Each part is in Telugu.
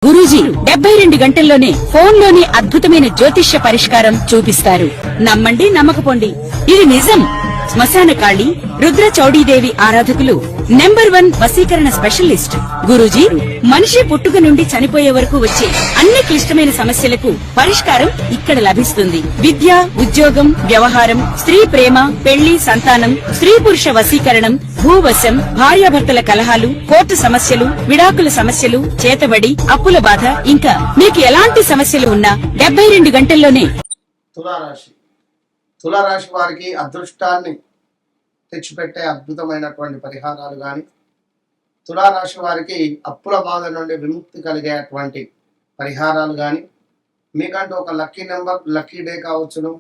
గురూజీ 72 గంటల్లోనే ఫోన్లోని అద్భుతమైన జ్యోతిష్య పరిష్కారం చూపిస్తారు. నమ్మండి, నమ్మకపోండి, ఇది నిజం. శ్మశాన కాళి రుద్ర చౌడీదేవి ఆరాధకులు నంబర్ 1 వశీకరణ స్పెషలిస్ట్ గురూజీ. మనిషి పుట్టుక నుండి చనిపోయే వరకు వచ్చే అన్ని క్లిష్టమైన సమస్యలకు పరిష్కారం ఇక్కడ లభిస్తుంది. విద్య, ఉద్యోగం, వ్యవహారం, స్త్రీ ప్రేమ, పెళ్లి, సంతానం, స్త్రీ పురుష వశీకరణం, భూవశం, భార్యాభర్తల కలహాలు, కోర్టు సమస్యలు, విడాకుల సమస్యలు, చేతబడి, అప్పుల బాధ, ఇంకా మీకు ఎలాంటి సమస్యలు ఉన్నా 72 గంటల్లోనే. తులారాశి వారికి అదృష్టాన్ని తెచ్చిపెట్టే అద్భుతమైనటువంటి పరిహారాలు కానీ, తులారాశి వారికి అప్పుల బాధ నుండి విముక్తి కలిగేటువంటి పరిహారాలు కానీ, మీకంటూ ఒక లక్కీ నెంబర్, లక్కీ డే కావచ్చును.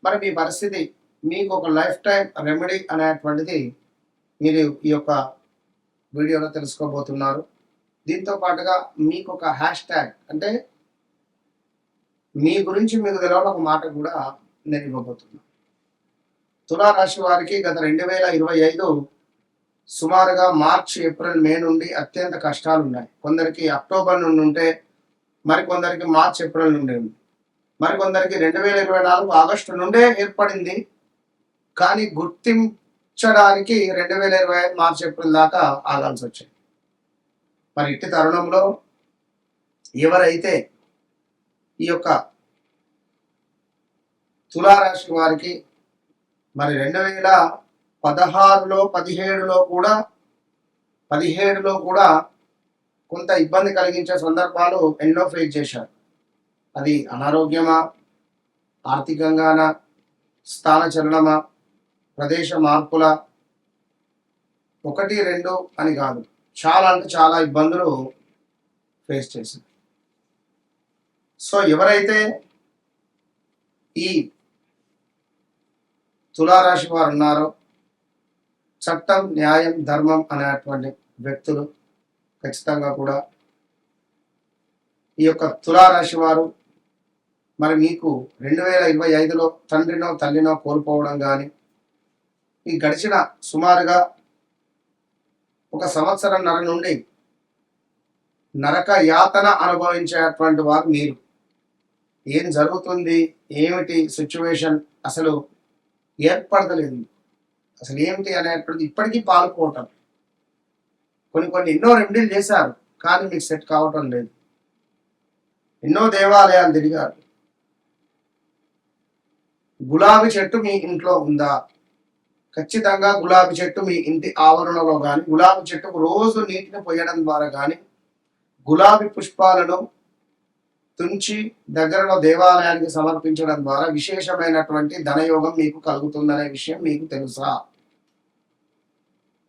మరి మీ పరిస్థితి, మీకు ఒక లైఫ్ టైం రెమెడీ అనేటువంటిది మీరు ఈ యొక్క వీడియోలో తెలుసుకోబోతున్నారు. దీంతో పాటుగా మీకు ఒక హ్యాష్ ట్యాగ్, అంటే మీ గురించి మీకు తెలియని ఒక మాట కూడా నేను ఇవ్వబోతున్నాను. తులారాశి వారికి గత 2025 సుమారుగా మార్చ్, ఏప్రిల్, మే నుండి అత్యంత కష్టాలు ఉన్నాయి. కొందరికి అక్టోబర్ నుండి ఉంటే, మరికొందరికి మార్చ్, ఏప్రిల్ నుండి ఉంది, మరికొందరికి 2024 ఆగస్టు నుండే ఏర్పడింది. కానీ గుర్తించడానికి 2025 మార్చ్, ఏప్రిల్ దాకా ఆగాల్సి వచ్చింది. మరి ఇట్టి తరుణంలో ఎవరైతే ఈ యొక్క తులారాశి వారికి మరి 2016లో 17లో కూడా కొంత ఇబ్బంది కలిగించే సందర్భాలు ఎన్నో ఫేస్ చేశారు. అది అనారోగ్యమా, ఆర్థికంగానా, స్థానచలనమా, ప్రదేశ మార్పుల, 1, 2 అని కాదు, చాలా అంటే చాలా ఇబ్బందులు ఫేస్ చేశారు. సో ఎవరైతే ఈ తులారాశి వారు ఉన్నారో, చట్టం, న్యాయం, ధర్మం అనేటువంటి వ్యక్తులు ఖచ్చితంగా కూడా ఈ యొక్క తులారాశి వారు మరి మీకు 2025లో తండ్రినో తల్లినో కోల్పోవడం కానీ, ఈ గడిచిన సుమారుగా 1 సంవత్సరంన్నర నుండి నరక యాతన అనుభవించేటువంటి వారు మీరు. ఏం జరుగుతుంది, ఏమిటి సిచ్యువేషన్ అసలు ఏర్పడతలేదు, అసలు ఏమిటి అనేటువంటిది ఇప్పటికీ పాల్పోవటం. కొన్ని ఎన్నో రెమెడీలు చేశారు, కానీ మీకు సెట్ కావటం లేదు. ఎన్నో దేవాలయాలు తిరిగారు. గులాబీ చెట్టు మీ ఇంట్లో ఉందా? ఖచ్చితంగా గులాబీ చెట్టు మీ ఇంటి ఆవరణలో కానీ, గులాబీ చెట్టుకు రోజు నీటిని పోయడం ద్వారా కానీ, గులాబీ పుష్పాలను తుంచి దగ్గరలో దేవాలయానికి సమర్పించడం ద్వారా విశేషమైనటువంటి ధనయోగం మీకు కలుగుతుందనే విషయం మీకు తెలుసా?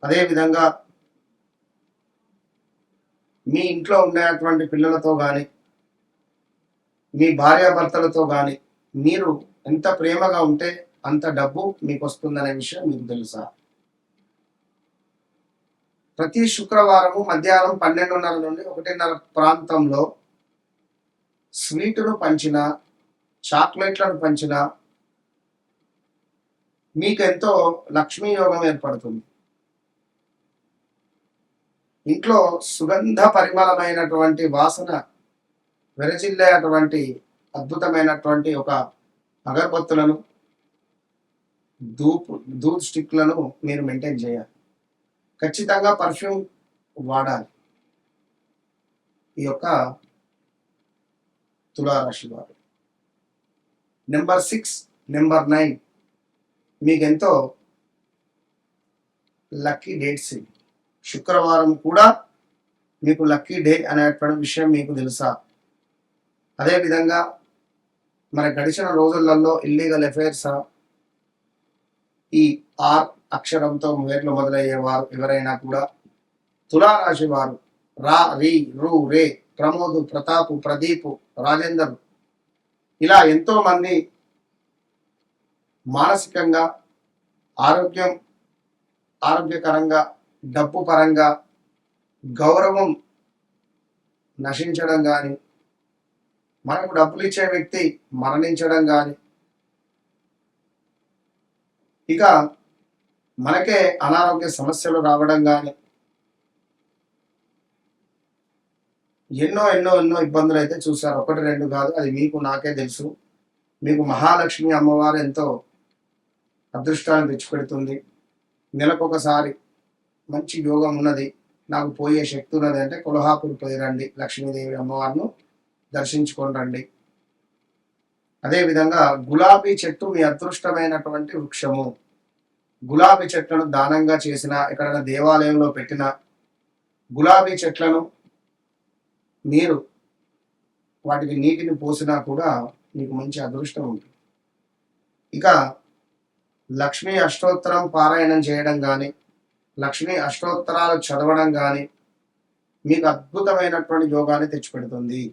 అదేవిధంగా మీ ఇంట్లో ఉండేటువంటి పిల్లలతో కానీ, మీ భార్యాభర్తలతో కానీ మీరు ఎంత ప్రేమగా ఉంటే అంత డబ్బు మీకు వస్తుందనే విషయం మీకు తెలుసా? ప్రతి శుక్రవారము మధ్యాహ్నం 12:30 నుండి 1:30 ప్రాంతంలో స్వీటును పంచిన, చాక్లెట్లను పంచిన మీకెంతో లక్ష్మీ యోగం ఏర్పడుతుంది. ఇంట్లో సుగంధ పరిమళమైనటువంటి వాసన వెరజిల్లేటువంటి అద్భుతమైనటువంటి ఒక అగరబత్తులను, ధూప్ స్టిక్లను మీరు మెయింటైన్ చేయాలి. ఖచ్చితంగా పర్ఫ్యూమ్ వాడాలి ఈ యొక్క తులారాశి వారు. నెంబర్ 6, నెంబర్ 9 మీకెంతో లక్కీ డేట్స్. శుక్రవారం కూడా మీకు లక్కీ డే అనేటువంటి విషయం మీకు తెలుసా? అదేవిధంగా మన గడిచిన రోజులలో ఇల్లీగల్ అఫైర్స్, ఈ ఆర్ అక్షరంతో పేర్లు మొదలయ్యేవారు ఎవరైనా కూడా తులారాశి వారు, రా, రి, రు, రే, ప్రమోద్, ప్రతాప్, ప్రదీప్, రాజేందర్, ఇలా ఎంతో మంది మానసికంగా, ఆరోగ్యకరంగా, డబ్బు పరంగా గౌరవం నశించడం కానీ, మనకు డబ్బులు ఇచ్చే వ్యక్తి మరణించడం కానీ, ఇక మనకే అనారోగ్య సమస్యలు రావడం కానీ, ఎన్నో ఎన్నో ఎన్నో ఇబ్బందులు అయితే చూశారు. ఒకటి రెండు కాదు, అది మీకు నాకే తెలుసు. మీకు మహాలక్ష్మి అమ్మవారు ఎంతో అదృష్టాన్ని తెచ్చిపెడుతుంది. నెలకొకసారి మంచి యోగం ఉన్నది, నాకు పోయే శక్తి ఉన్నది అంటే కొల్హాపూర్ పోయి రండి, లక్ష్మీదేవి అమ్మవారిని దర్శించుకొని రండి. అదేవిధంగా గులాబీ చెట్టు మీ అదృష్టమైనటువంటి వృక్షము. గులాబీ చెట్లను దానంగా చేసిన, ఎక్కడైనా దేవాలయంలో పెట్టిన గులాబీ చెట్లను మీరు వాటికి నీటిని పోసినా కూడా మీకు మంచి అదృష్టం ఉంటుంది. ఇక లక్ష్మీ అష్టోత్తరం పారాయణం చేయడం కానీ, లక్ష్మీ అష్టోత్తరాలు చదవడం కానీ మీకు అద్భుతమైనటువంటి యోగాన్ని తెచ్చిపెడుతుంది.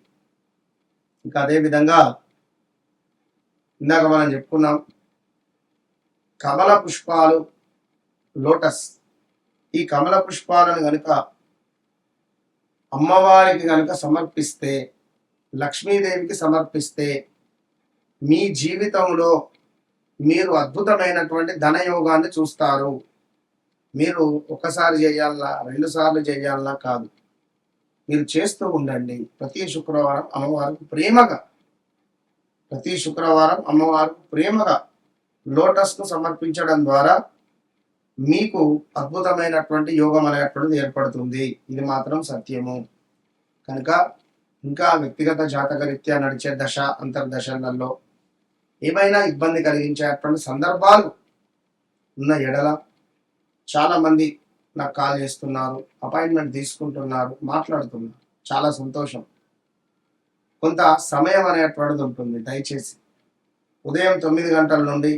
ఇంకా అదేవిధంగా ఇందాక మనం చెప్పుకున్నాం, కమల పుష్పాలు, లోటస్, ఈ కమల పుష్పాలను కనుక అమ్మవారికి కనుక సమర్పిస్తే, లక్ష్మీదేవికి సమర్పిస్తే మీ జీవితంలో మీరు అద్భుతమైనటువంటి ధనయోగాన్ని చూస్తారు. మీరు ఒకసారి చేయాలన్నా, 2 సార్లు చేయాలన్నా కాదు, మీరు చేస్తూ ఉండండి. ప్రతి శుక్రవారం అమ్మవారికి లోటస్ను సమర్పించడం ద్వారా మీకు అద్భుతమైనటువంటి యోగం అనేటువంటిది ఏర్పడుతుంది. ఇది మాత్రం సత్యము. కనుక ఇంకా వ్యక్తిగత జాతకరీత్యా నడిచే దశ అంతర్దశలలో ఏమైనా ఇబ్బంది కలిగించేటువంటి సందర్భాలు ఉన్న ఎడల చాలా మంది నాకు కాల్ చేస్తున్నారు, అపాయింట్మెంట్ తీసుకుంటున్నారు, మాట్లాడుతున్నారు. చాలా సంతోషం. కొంత సమయం అనేటువంటిది ఉంటుంది. దయచేసి ఉదయం 9 గంటల నుండి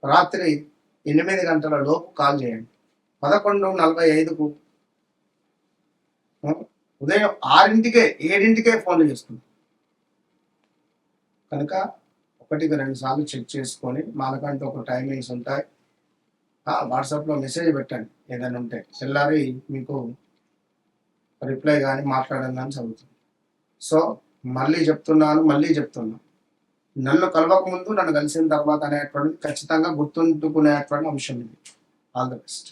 రాత్రి 8 గంటల లోపు కాల్ చేయండి. 11:45కు ఉదయం 6ంటికే 7ంటికే ఫోన్లు చేస్తుంది. కనుక 1-2 సార్లు చెక్ చేసుకొని, మాకంటే ఒక టైమింగ్స్ ఉంటాయి. వాట్సాప్లో మెసేజ్ పెట్టండి, ఏదైనా ఉంటే తెల్లారి మీకు రిప్లై కానీ మాట్లాడడం కానీ జరుగుతుంది. సో మళ్ళీ చెప్తున్నాను, నన్ను కలవక ముందు, నన్ను కలిసిన తర్వాత అనేటువంటిది ఖచ్చితంగా గుర్తుంచుకునేటువంటి అంశం ఇది. All the best.